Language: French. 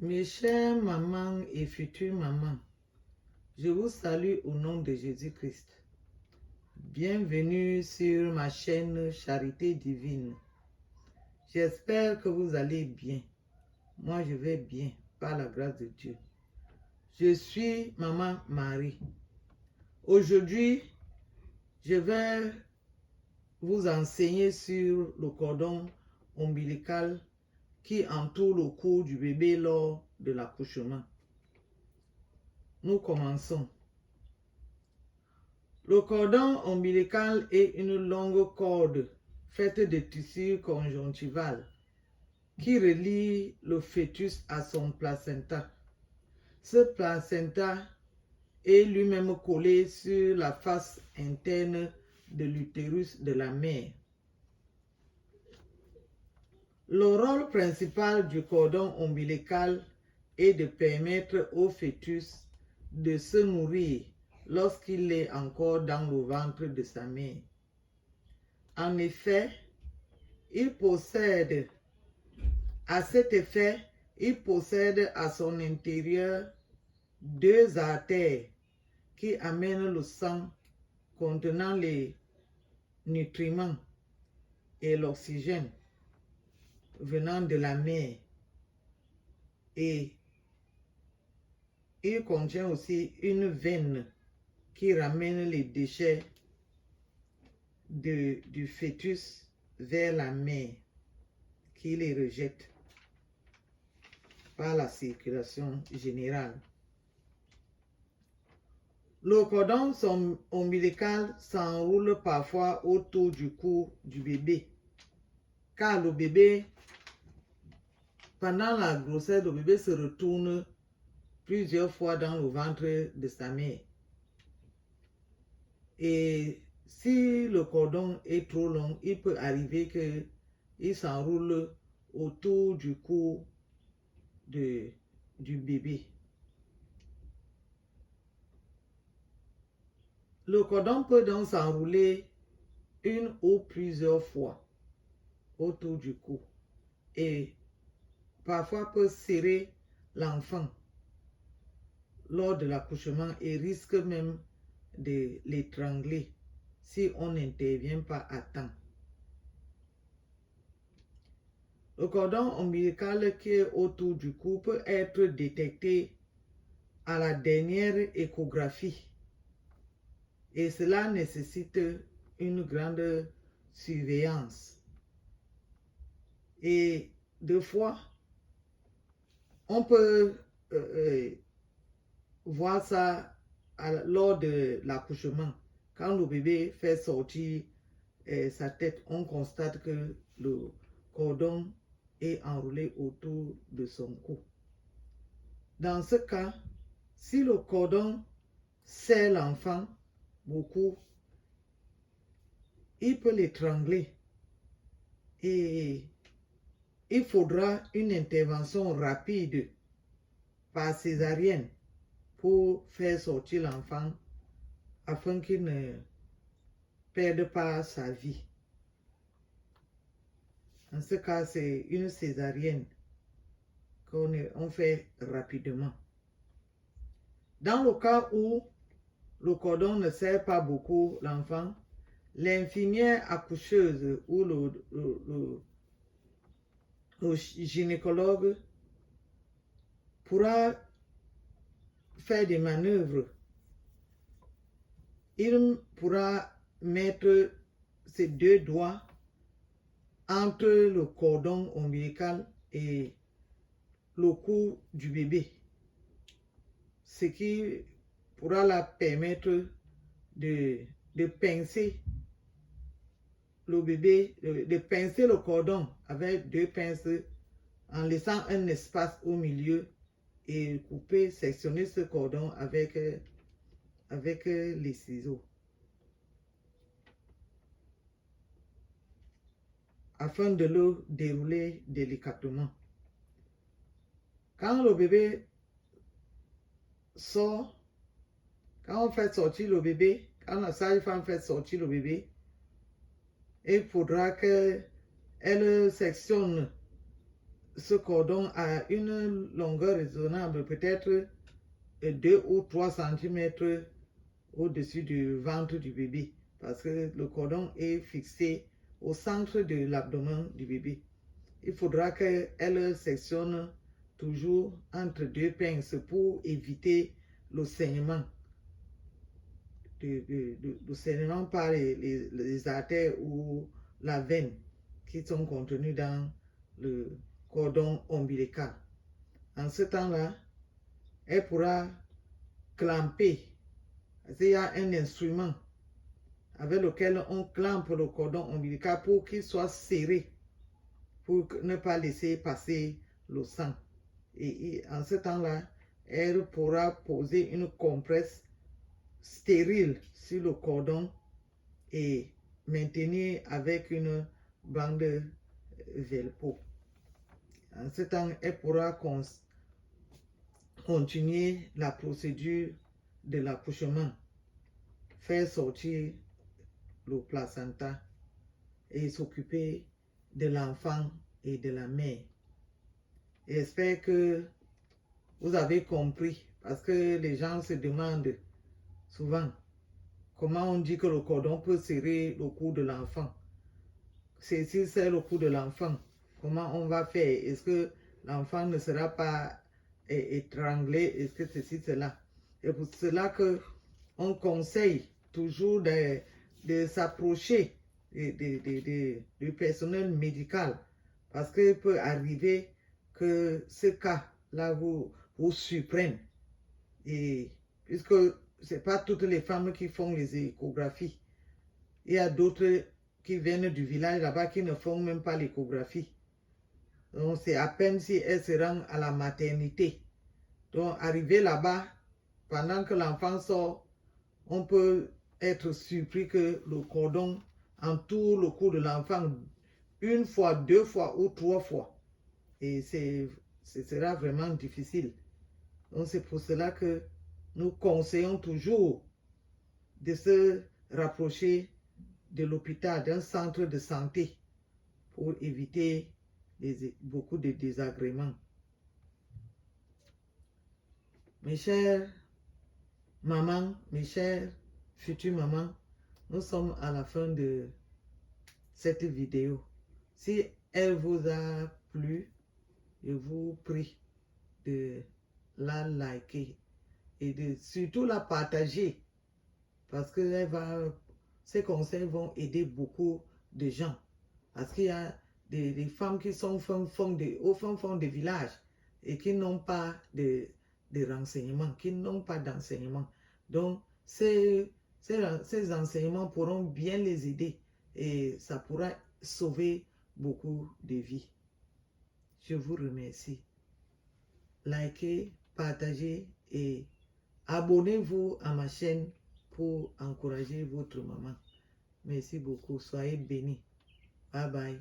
Mes chères mamans et futures mamans, je vous salue au nom de Jésus-Christ. Bienvenue sur ma chaîne Charité Divine. J'espère que vous allez bien. Moi, je vais bien, par la grâce de Dieu. Je suis Maman Marie. Aujourd'hui, je vais vous enseigner sur le cordon ombilical qui entoure le cou du bébé lors de l'accouchement. Nous commençons. Le cordon ombilical est une longue corde faite de tissu conjonctival qui relie le fœtus à son placenta. Ce placenta est lui-même collé sur la face interne de l'utérus de la mère. Le rôle principal du cordon ombilical est de permettre au fœtus de se nourrir lorsqu'il est encore dans le ventre de sa mère. En effet, à cet effet, il possède à son intérieur deux artères qui amènent le sang contenant les nutriments et l'oxygène venant de la mer. Et il contient aussi une veine qui ramène les déchets du fœtus vers la mer, qui les rejette par la circulation générale. Le cordon ombilical s'enroule parfois autour du cou du bébé, car le bébé, pendant la grossesse, le bébé se retourne plusieurs fois dans le ventre de sa mère. Et si le cordon est trop long, il peut arriver qu'il s'enroule autour du cou du bébé. Le cordon peut donc s'enrouler une ou plusieurs fois autour du cou et parfois peut serrer l'enfant lors de l'accouchement et risque même de l'étrangler si on n'intervient pas à temps. Le cordon ombilical qui est autour du cou peut être détecté à la dernière échographie et cela nécessite une grande surveillance. Et deux fois, on peut voir ça lors de l'accouchement. Quand le bébé fait sortir sa tête, on constate que le cordon est enroulé autour de son cou. Dans ce cas, si le cordon serre l'enfant beaucoup, il peut l'étrangler et il faudra une intervention rapide par césarienne pour faire sortir l'enfant afin qu'il ne perde pas sa vie. En ce cas, c'est une césarienne qu'on fait rapidement. Dans le cas où le cordon ne serre pas beaucoup l'enfant, l'infirmière accoucheuse ou le gynécologue pourra faire des manœuvres. Il pourra mettre ses deux doigts entre le cordon ombilical et le cou du bébé, ce qui pourra la permettre de pincer le bébé, de pincer le cordon avec deux pinces en laissant un espace au milieu et couper, sectionner ce cordon avec les ciseaux afin de le dérouler délicatement. Quand le bébé sort, quand on fait sortir le bébé, quand la sage-femme fait sortir le bébé, il faudra qu'elle sectionne ce cordon a une longueur raisonnable, peut-être 2 ou 3 cm au-dessus du ventre du bébé, parce que le cordon est fixé au centre de l'abdomen du bébé. Il faudra qu'elle sectionne toujours entre 2 pinces pour éviter le saignement. Le saignement par les artères ou la veine qui sont contenues dans le cordon ombilical. En ce temps-là, elle pourra clamper. Il y a un instrument avec lequel on clampe le cordon ombilical pour qu'il soit serré, pour ne pas laisser passer le sang. Et en ce temps-là, elle pourra poser une compresse stérile sur le cordon et maintenir avec une bande velcro. En ce temps, elle pourra continuer la procédure de l'accouchement, faire sortir le placenta et s'occuper de l'enfant et de la mère. J'espère que vous avez compris, parce que les gens se demandent souvent comment on dit que le cordon peut serrer le cou de l'enfant. Si c'est le cou de l'enfant, comment on va faire? Est-ce que l'enfant ne sera pas étranglé? Est-ce que ceci, cela? Et pour cela qu'on conseille toujours de s'approcher du personnel médical, parce qu'il peut arriver que ce cas-là vous surprenne. Et puisque ce n'est pas toutes les femmes qui font les échographies, il y a d'autres qui viennent du village là-bas qui ne font même pas l'échographie. Donc c'est à peine si elles se rendent à la maternité. Donc arriver là-bas, pendant que l'enfant sort, on peut être surpris que le cordon entoure le cou de l'enfant 1 fois, 2 fois ou 3 fois. Et ce sera vraiment difficile. Donc c'est pour cela que nous conseillons toujours de se rapprocher de l'hôpital, d'un centre de santé, pour éviter beaucoup de désagréments. Mes chères mamans, mes chères futures mamans, nous sommes à la fin de cette vidéo. Si elle vous a plu, je vous prie de la liker et de surtout la partager, parce que ces conseils vont aider beaucoup de gens. Parce qu'il y a des femmes qui sont au fond des villages et qui n'ont pas de renseignements, qui n'ont pas d'enseignement. Donc, ces enseignements pourront bien les aider et ça pourra sauver beaucoup de vies. Je vous remercie. Likez, partagez et abonnez-vous à ma chaîne pour encourager votre maman. Merci beaucoup. Soyez bénis. Bye bye.